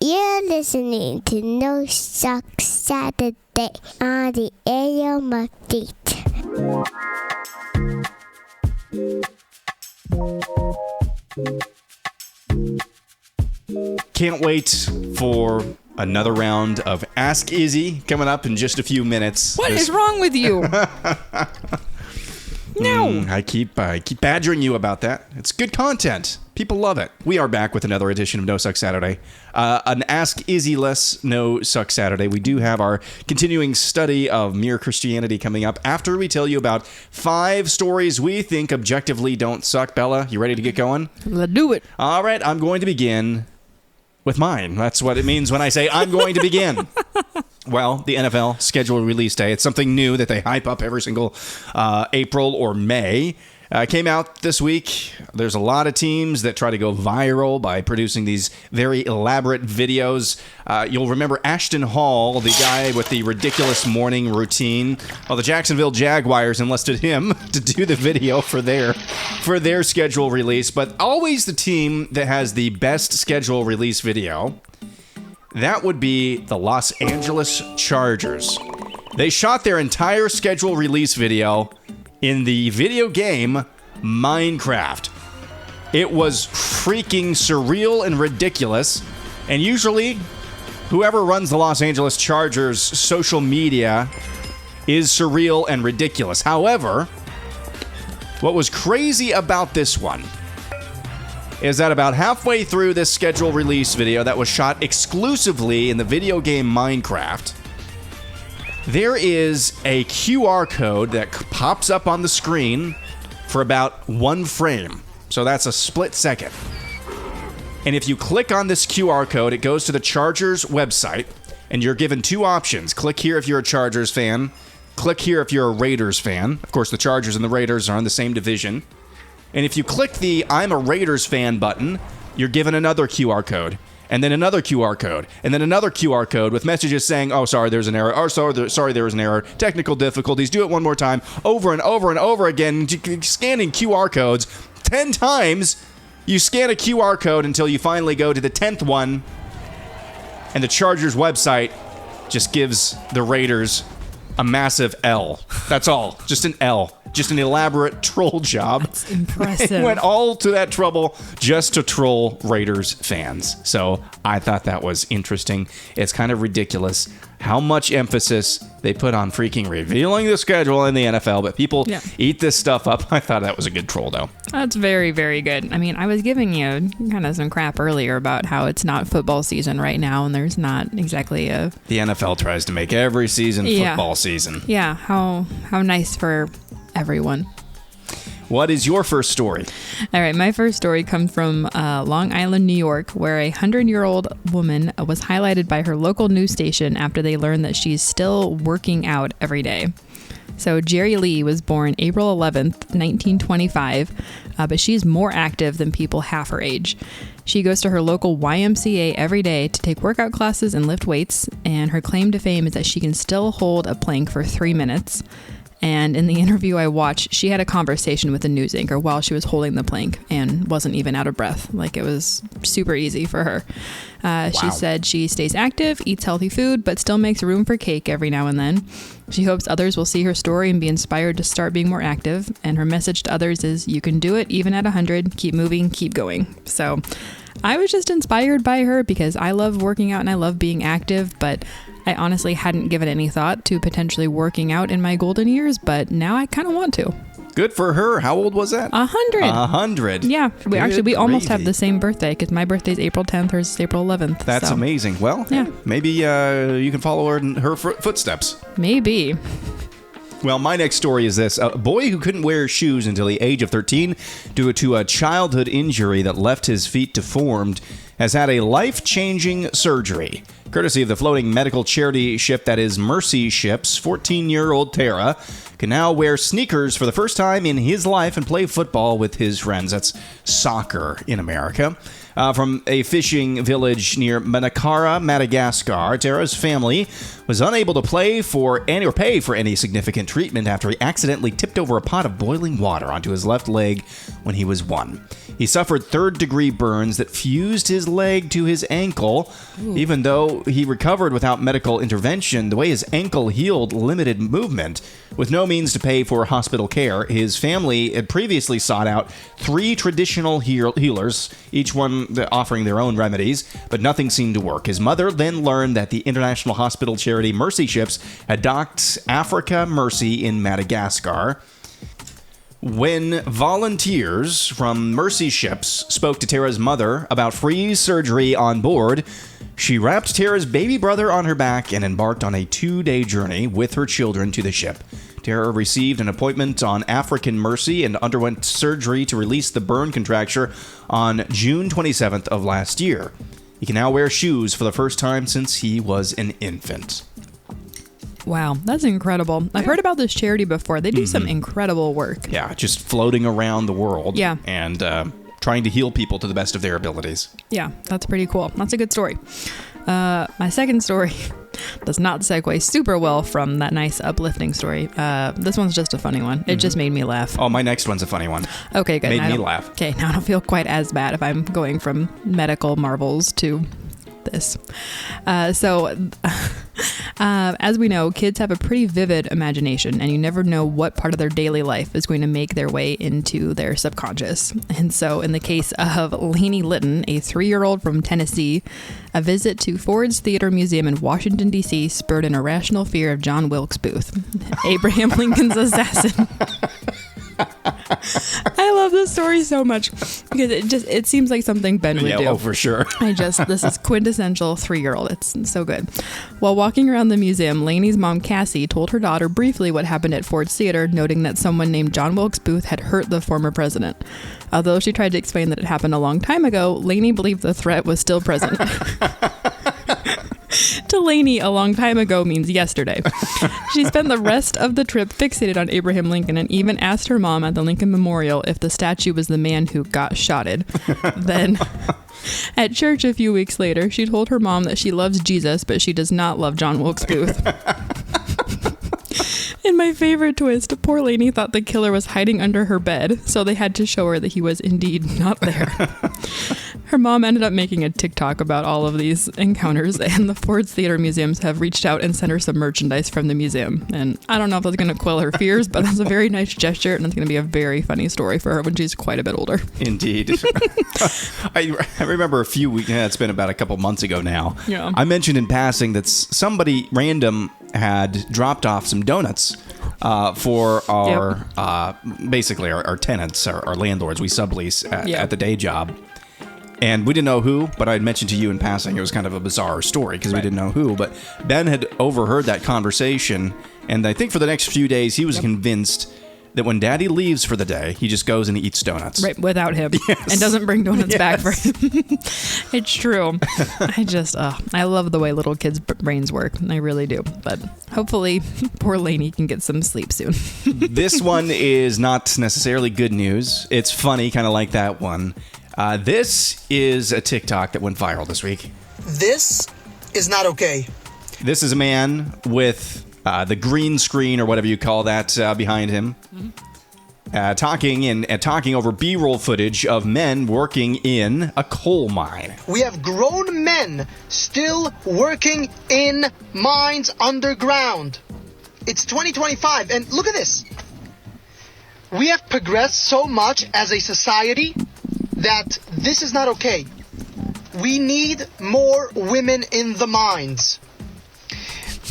You're listening to No Sucks Saturday on the AM Update. Can't wait for another round of Ask Izzy coming up in just a few minutes. What is wrong with you? No. I keep badgering you about that. It's good content. People love it. We are back with another edition of No Suck Saturday. An Ask Izzy-less No Suck Saturday. We do have our continuing study of Mere Christianity coming up after we tell you about 5 stories we think objectively don't suck. Bella, you ready to get going? Let's do it. All right, I'm going to begin with mine. That's what it means when I say I'm going to begin. Well, the NFL scheduled release day. It's something new that they hype up every single April or May. Came out this week. There's a lot of teams that try to go viral by producing these very elaborate videos. You'll remember Ashton Hall, the guy with the ridiculous morning routine. Well, the Jacksonville Jaguars enlisted him to do the video for their schedule release. But always the team that has the best schedule release video, that would be the Los Angeles Chargers. They shot their entire schedule release video in the video game Minecraft. It was freaking surreal and ridiculous. And usually, whoever runs the Los Angeles Chargers' social media is surreal and ridiculous. However, what was crazy about this one is that about halfway through this schedule release video that was shot exclusively in the video game Minecraft, there is a QR code that pops up on the screen for about 1 frame. So that's a split second. And if you click on this QR code, it goes to the Chargers website, and you're given 2 options. Click here if you're a Chargers fan. Click here if you're a Raiders fan. Of course, the Chargers and the Raiders are in the same division. And if you click the I'm a Raiders fan button, you're given another QR code. And then another QR code, and then another QR code with messages saying, oh, sorry, there's an error, or sorry, there was an error, technical difficulties, do it one more time, over and over and over again, scanning QR codes 10 times. You scan a QR code until you finally go to the 10th one, and the Chargers website just gives the Raiders a massive L. That's all. Just an L. Just an elaborate troll job. That's impressive. They went all to that trouble just to troll Raiders fans. So I thought that was interesting. It's kind of ridiculous how much emphasis they put on freaking revealing the schedule in the NFL, but people eat this stuff up. I thought that was a good troll, though. That's very, very good. I mean, I was giving you kind of some crap earlier about how it's not football season right now, and there's not exactly a... The NFL tries to make every season football season. Yeah, how nice for everyone. What is your first story? All right, my first story comes from Long Island, New York, where a 100-year-old woman was highlighted by her local news station after they learned that she's still working out every day. So Jerry Lee was born April 11th, 1925, but she's more active than people half her age. She goes to her local YMCA every day to take workout classes and lift weights, and her claim to fame is that she can still hold a plank for 3 minutes. And in the interview I watched, she had a conversation with a news anchor while she was holding the plank and wasn't even out of breath. Like, it was super easy for her. Wow. She said she stays active, eats healthy food, but still makes room for cake every now and then. She hopes others will see her story and be inspired to start being more active. And her message to others is, you can do it even at 100. Keep moving, keep going. So I was just inspired by her because I love working out and I love being active, but I honestly hadn't given any thought to potentially working out in my golden years, but now I kind of want to. Good for her. How old was that? 100. 100. Yeah. We almost have gravy. the same birthday because my birthday's April 10th, hers is April 11th. That's amazing. Well, yeah. Maybe you can follow her in her footsteps. Maybe. Well, my next story is this. A boy who couldn't wear shoes until the age of 13 due to a childhood injury that left his feet deformed has had a life-changing surgery. Courtesy of the floating medical charity ship that is Mercy Ships, 14-year-old Tara can now wear sneakers for the first time in his life and play football with his friends. That's soccer in America. From a fishing village near Manakara, Madagascar, Tara's family was unable to pay for any significant treatment after he accidentally tipped over a pot of boiling water onto his left leg when he was 1. He suffered third-degree burns that fused his leg to his ankle. Ooh. Even though he recovered without medical intervention, the way his ankle healed limited movement. With no means to pay for hospital care, his family had previously sought out 3 traditional healers, each one offering their own remedies, but nothing seemed to work. His mother then learned that the international hospital charity Mercy Ships had docked Africa Mercy in Madagascar. When volunteers from Mercy Ships spoke to Tara's mother about free surgery on board, she wrapped Tara's baby brother on her back and embarked on a 2-day journey with her children to the ship. Tara received an appointment on African Mercy and underwent surgery to release the burn contracture on June 27th of last year. He can now wear shoes for the first time since he was an infant. Wow, that's incredible. I've heard about this charity before. They do some incredible work. Yeah, just floating around the world. Yeah. And trying to heal people to the best of their abilities. Yeah, that's pretty cool. That's a good story. My second story does not segue super well from that nice uplifting story. This one's just a funny one. It just made me laugh. Oh, my next one's a funny one. Okay, good. Made me laugh. Okay, now I don't feel quite as bad if I'm going from medical marvels to this. As we know, kids have a pretty vivid imagination, and you never know what part of their daily life is going to make their way into their subconscious. And so in the case of Lainey Litton, a 3-year-old from Tennessee, a visit to Ford's Theater Museum in Washington, D.C. spurred an irrational fear of John Wilkes Booth, Abraham Lincoln's assassin. I love this story so much because it seems like something Ben would do. Oh, for sure. This is quintessential 3-year-old. It's so good. While walking around the museum, Lainey's mom, Cassie, told her daughter briefly what happened at Ford's Theater, noting that someone named John Wilkes Booth had hurt the former president. Although she tried to explain that it happened a long time ago, Lainey believed the threat was still present. To Lainey, a long time ago means yesterday. She spent the rest of the trip fixated on Abraham Lincoln and even asked her mom at the Lincoln Memorial if the statue was the man who got shotted. Then, at church a few weeks later, she told her mom that she loves Jesus, but she does not love John Wilkes Booth. And my favorite twist, poor Lainey thought the killer was hiding under her bed, so they had to show her that he was indeed not there. Her mom ended up making a TikTok about all of these encounters, and the Ford's Theater Museums have reached out and sent her some merchandise from the museum. And I don't know if that's going to quell her fears, but that's a very nice gesture, and it's going to be a very funny story for her when she's quite a bit older. Indeed. I remember a few weeks, it's been about a couple months ago now. Yeah. I mentioned in passing that somebody random had dropped off some donuts for our, basically our tenants, our landlords. We sublease at the day job. And we didn't know who, but I'd mentioned to you in passing it was kind of a bizarre story because we didn't know who. But Ben had overheard that conversation, and I think for the next few days he was convinced that when Daddy leaves for the day, he just goes and eats donuts. Right, without him. Yes. And doesn't bring donuts back for him. It's true. I love the way little kids' brains work. I really do. But hopefully, poor Lainey can get some sleep soon. This one is not necessarily good news. It's funny, kind of like that one. This is a TikTok that went viral this week. This is not okay. This is a man with the green screen or whatever you call that behind him, talking over B-roll footage of men working in a coal mine. We have grown men still working in mines underground. It's 2025, and look at this. We have progressed so much as a society that this is not okay. We need more women in the mines.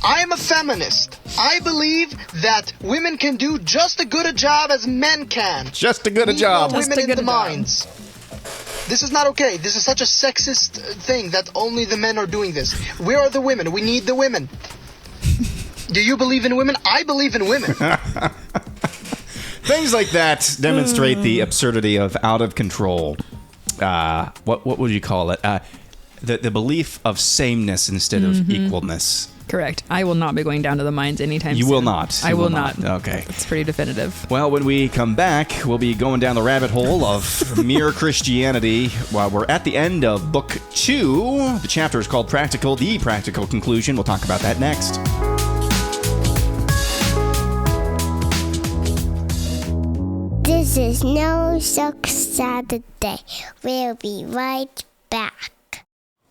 I am a feminist. I believe that women can do just as good a job as men can. Just as good a job. Women in the mines. This is not okay. This is such a sexist thing that only the men are doing this. Where are the women? We need the women. Do you believe in women? I believe in women. Things like that demonstrate the absurdity of out of control. What would you call it? the belief of sameness instead of equalness. Correct. I will not be going down to the mines anytime soon. You will not. I will not. Okay. It's pretty definitive. Well, when we come back, we'll be going down the rabbit hole of mere Christianity while we're at the end of Book 2. The chapter is called Practical, the Practical Conclusion. We'll talk about that next. This is No Sucks Saturday. We'll be right back.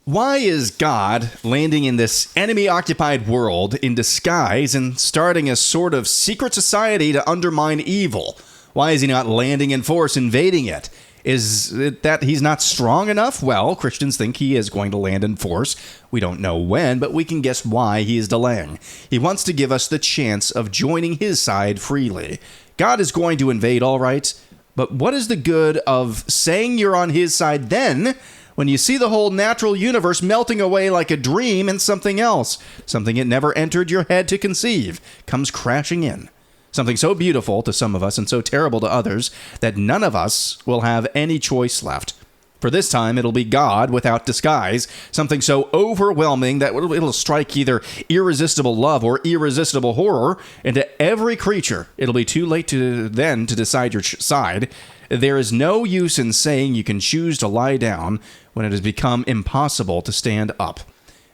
Why is God landing in this enemy-occupied world in disguise and starting a sort of secret society to undermine evil? Why is he not landing in force, invading it? Is it that he's not strong enough? Well, Christians think he is going to land in force. We don't know when, but we can guess why he is delaying. He wants to give us the chance of joining his side freely. God is going to invade, all right, but what is the good of saying you're on his side then, when you see the whole natural universe melting away like a dream and something else, something it never entered your head to conceive, comes crashing in? Something so beautiful to some of us and so terrible to others that none of us will have any choice left. For this time, it'll be God without disguise, something so overwhelming that it'll strike either irresistible love or irresistible horror into every creature. It'll be too late to decide your side. There is no use in saying you can choose to lie down when it has become impossible to stand up.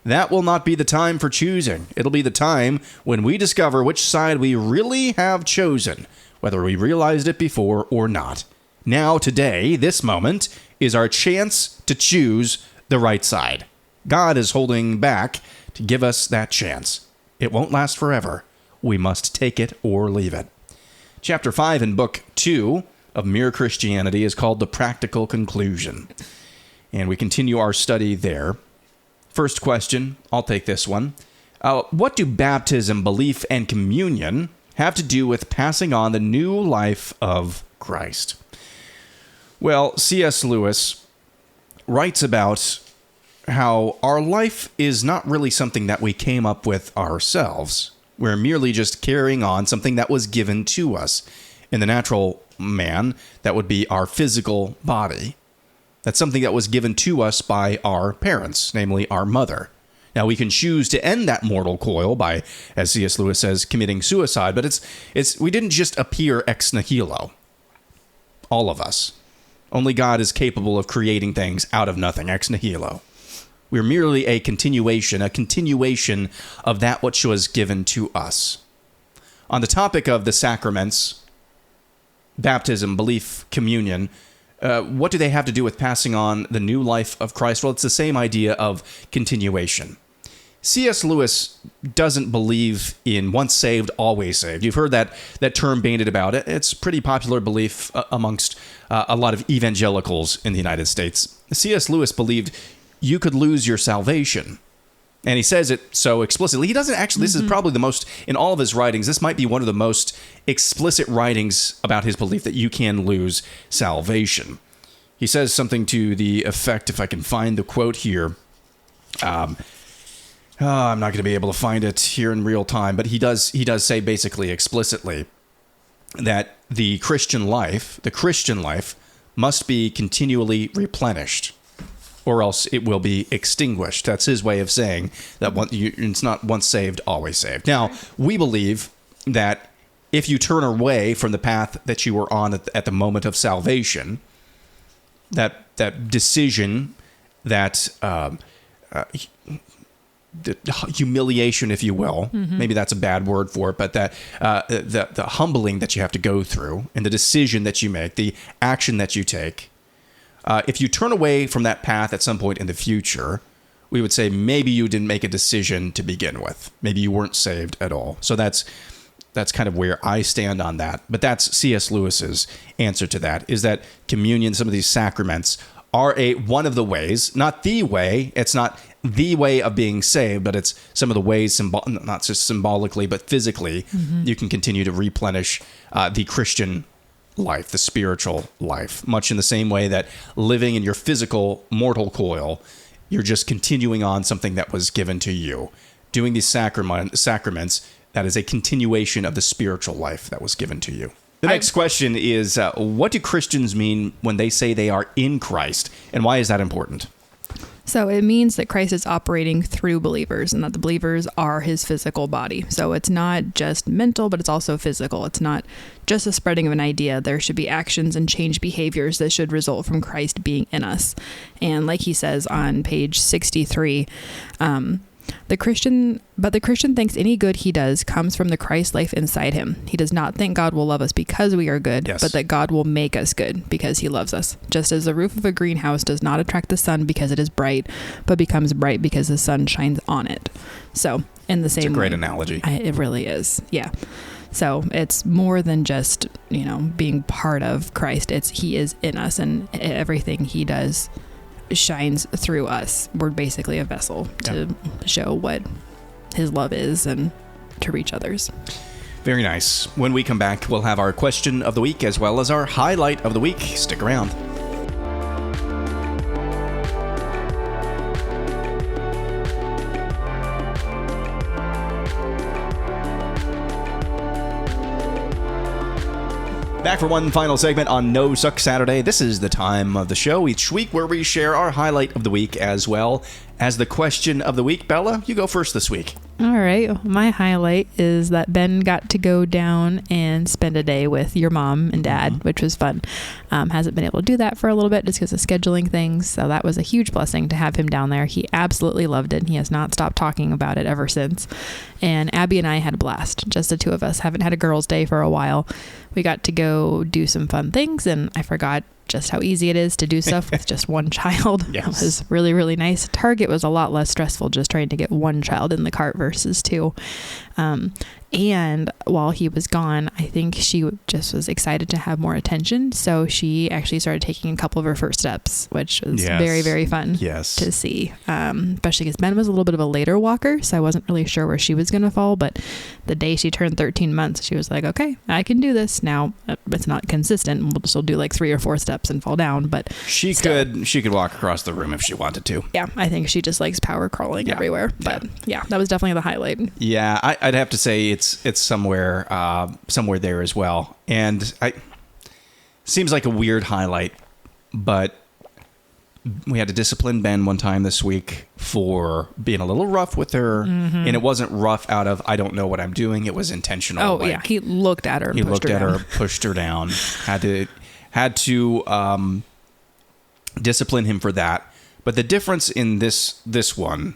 That will not be the time for choosing. It'll be the time when we discover which side we really have chosen, whether we realized it before or not. Now, today, this moment, is our chance to choose the right side. God is holding back to give us that chance. It won't last forever. We must take it or leave it. Chapter 5 in Book 2 of Mere Christianity is called The Practical Conclusion. And we continue our study there. First question, I'll take this one. What do baptism, belief, and communion have to do with passing on the new life of Christ? Well, C.S. Lewis writes about how our life is not really something that we came up with ourselves. We're merely just carrying on something that was given to us. In the natural man, that would be our physical body. That's something that was given to us by our parents, namely our mother. Now, we can choose to end that mortal coil by, as C.S. Lewis says, committing suicide, but we didn't just appear ex nihilo. All of us. Only God is capable of creating things out of nothing, ex nihilo. We're merely a continuation of that which was given to us. On the topic of the sacraments, baptism, belief, communion, what do they have to do with passing on the new life of Christ? Well, it's the same idea of continuation. C.S. Lewis doesn't believe in once saved, always saved. You've heard that term bandied about. It's a pretty popular belief amongst a lot of evangelicals in the United States. C.S. Lewis believed you could lose your salvation. And he says it so explicitly. He doesn't actually, this is probably the most, in all of his writings, this might be one of the most explicit writings about his belief that you can lose salvation. He says something to the effect, if I can find the quote here, I'm not going to be able to find it here in real time, but he does say basically explicitly that the Christian life must be continually replenished, or else it will be extinguished. That's his way of saying that it's not once saved, always saved. Now, we believe that if you turn away from the path that you were on at the moment of salvation, that decision, that the humiliation, if you will, maybe that's a bad word for it, but that the humbling that you have to go through and the decision that you make, the action that you take, if you turn away from that path at some point in the future, we would say maybe you didn't make a decision to begin with. Maybe you weren't saved at all. So that's kind of where I stand on that. But that's C.S. Lewis's answer to that, is that communion, some of these sacraments, are one of the ways, not the way. It's not the way of being saved, but it's some of the ways, not just symbolically, but physically, you can continue to replenish the Christian life, the spiritual life, much in the same way that living in your physical mortal coil, you're just continuing on something that was given to you. Doing these sacraments, that is a continuation of the spiritual life that was given to you. The next question is, what do Christians mean when they say they are in Christ, and why is that important? So it means that Christ is operating through believers and that the believers are his physical body. So it's not just mental, but it's also physical. It's not just a spreading of an idea. There should be actions and change behaviors that should result from Christ being in us. And like he says on page 63, the Christian thinks any good he does comes from the Christ life inside him. He does not think God will love us because we are good, Yes. but that God will make us good because he loves us. Just as the roof of a greenhouse does not attract the sun because it is bright, but becomes bright because the sun shines on it. So in the same It's a great way, analogy. it really is. Yeah. So it's more than just, being part of Christ. He is in us, and everything he does shines through us. We're basically a vessel to show what his love is and to reach others. Very nice. When we come back, we'll have our question of the week as well as our highlight of the week. Stick around. Back for one final segment on No Suck Saturday. This is the time of the show each week where we share our highlight of the week as well as the question of the week. Bella, you go first this week. All right. My highlight is that Ben got to go down and spend a day with your mom and dad, which was fun. Hasn't been able to do that for a little bit just because of scheduling things. So that was a huge blessing to have him down there. He absolutely loved it. He has not stopped talking about it ever since. And Abby and I had a blast. Just the two of us. Haven't had a girls' day for a while. We got to go do some fun things, and I forgot just how easy it is to do stuff with just one child. Yes. It was really, really nice. Target was a lot less stressful just trying to get one child in the cart versus two. And while he was gone, I think she just was excited to have more attention. So she actually started taking a couple of her first steps, which was very, very fun to see. Especially because Ben was a little bit of a later walker, so I wasn't really sure where she was going to fall. But the day she turned 13 months, she was like, okay, I can do this. Now, it's not consistent. We'll still do like 3 or 4 steps and fall down. But She could walk across the room if she wanted to. Yeah, I think she just likes power crawling everywhere. But yeah, that was definitely the highlight. Yeah, I'd have to say it's somewhere there as well. And seems like a weird highlight, but we had to discipline Ben one time this week for being a little rough with her, and it wasn't rough out of I don't know what I'm doing. It was intentional. Oh, yeah, he looked at her. And he pushed looked her at down. her, pushed her down. Had to discipline him for that. But the difference in this one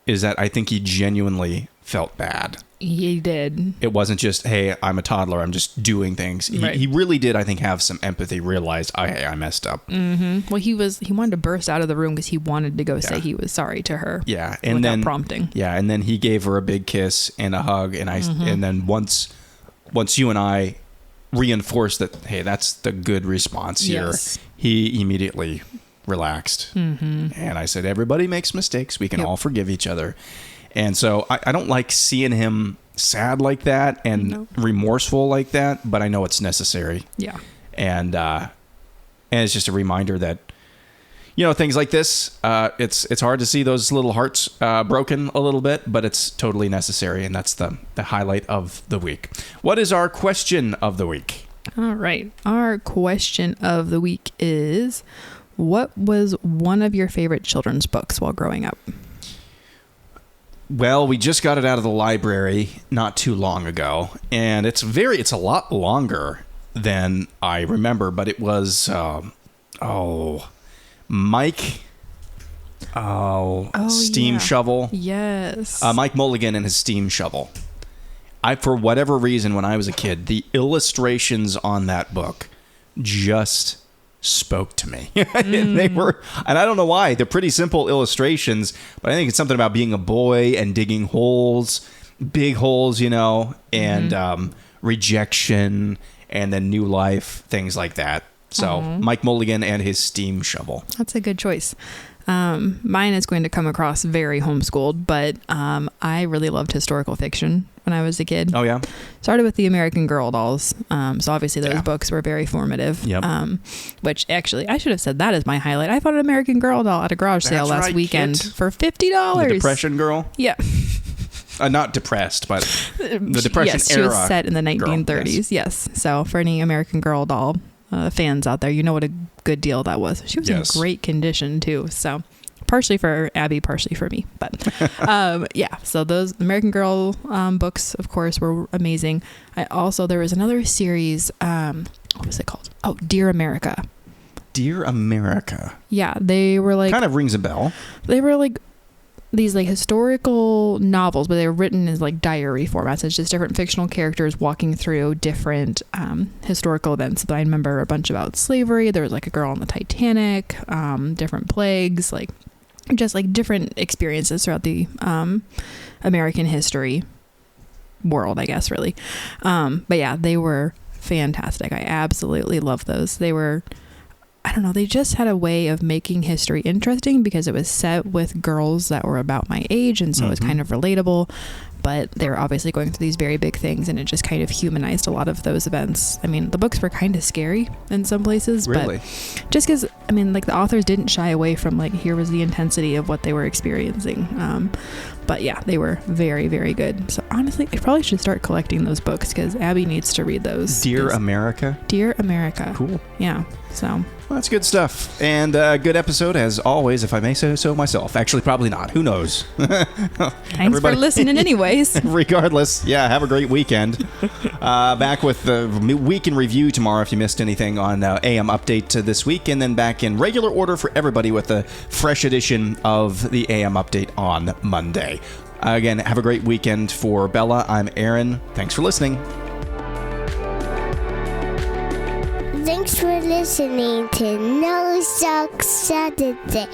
is that I think he genuinely felt bad. He did. It wasn't just, hey, I'm a toddler, I'm just doing things. He really did, I think, have some empathy, realized, hey, I messed up. Mm-hmm. Well, he wanted to burst out of the room because he wanted to go say he was sorry to her. Yeah, and without then prompting. Yeah, and then he gave her a big kiss and a hug, and and then once you and I reinforced that, hey, that's the good response here, he immediately relaxed. And I said, everybody makes mistakes. We can all forgive each other. And so I don't like seeing him sad like that and remorseful like that, but I know it's necessary. Yeah. And it's just a reminder that, things like this, it's hard to see those little hearts broken a little bit, but it's totally necessary. And that's the highlight of the week. What is our question of the week? All right. Our question of the week is, what was one of your favorite children's books while growing up? Well, we just got it out of the library not too long ago, and it's a lot longer than I remember, but it was, Steam Shovel. Yes. Mike Mulligan and his Steam Shovel. For whatever reason, when I was a kid, the illustrations on that book just spoke to me. And I don't know why. They're pretty simple illustrations, but I think it's something about being a boy and digging holes, big holes, and rejection and then new life, things like that. So Mike Mulligan and his Steam Shovel. That's a good choice. Mine is going to come across very homeschooled, but I really loved historical fiction when I was a kid. Oh, yeah? Started with the American Girl dolls. So obviously those books were very formative. Yep. Which actually, I should have said that as my highlight. I bought an American Girl doll at a garage sale last weekend for $50. The Depression Girl? Yeah. Not depressed, but the Depression yes, era. She was set in the 1930s. Yes. So for any American Girl doll fans out there, you know what a good deal that was. She was in great condition too. So partially for Abby, partially for me. But yeah, so those American Girl books, of course, were amazing. There was another series, what was it called? Oh, Dear America. Dear America. Yeah, they were like... Kind of rings a bell. They were like these like historical novels, but they were written as like diary formats. It's just different fictional characters walking through different historical events. But I remember a bunch about slavery. There was like a girl on the Titanic, different plagues, like just like different experiences throughout the American history world, I guess, really. But yeah, they were fantastic. I absolutely love those. They were... I don't know, they just had a way of making history interesting because it was set with girls that were about my age, and so it was kind of relatable, but they were obviously going through these very big things, and it just kind of humanized a lot of those events. I mean, the books were kind of scary in some places, really? But just because, I mean, like the authors didn't shy away from like, here was the intensity of what they were experiencing. But yeah, they were very, very good. So honestly, I probably should start collecting those books because Abby needs to read those. Dear America? Dear America. Cool. Yeah, so... Well, that's good stuff. And a good episode, as always, if I may say so myself. Actually, probably not. Who knows? Thanks for listening anyways. Regardless, yeah, have a great weekend. Back with the week in review tomorrow if you missed anything on AM Update this week. And then back in regular order for everybody with a fresh edition of the AM Update on Monday. Again, have a great weekend. For Bella, I'm Aaron. Thanks for listening. Thanks for listening to No Socks Saturday.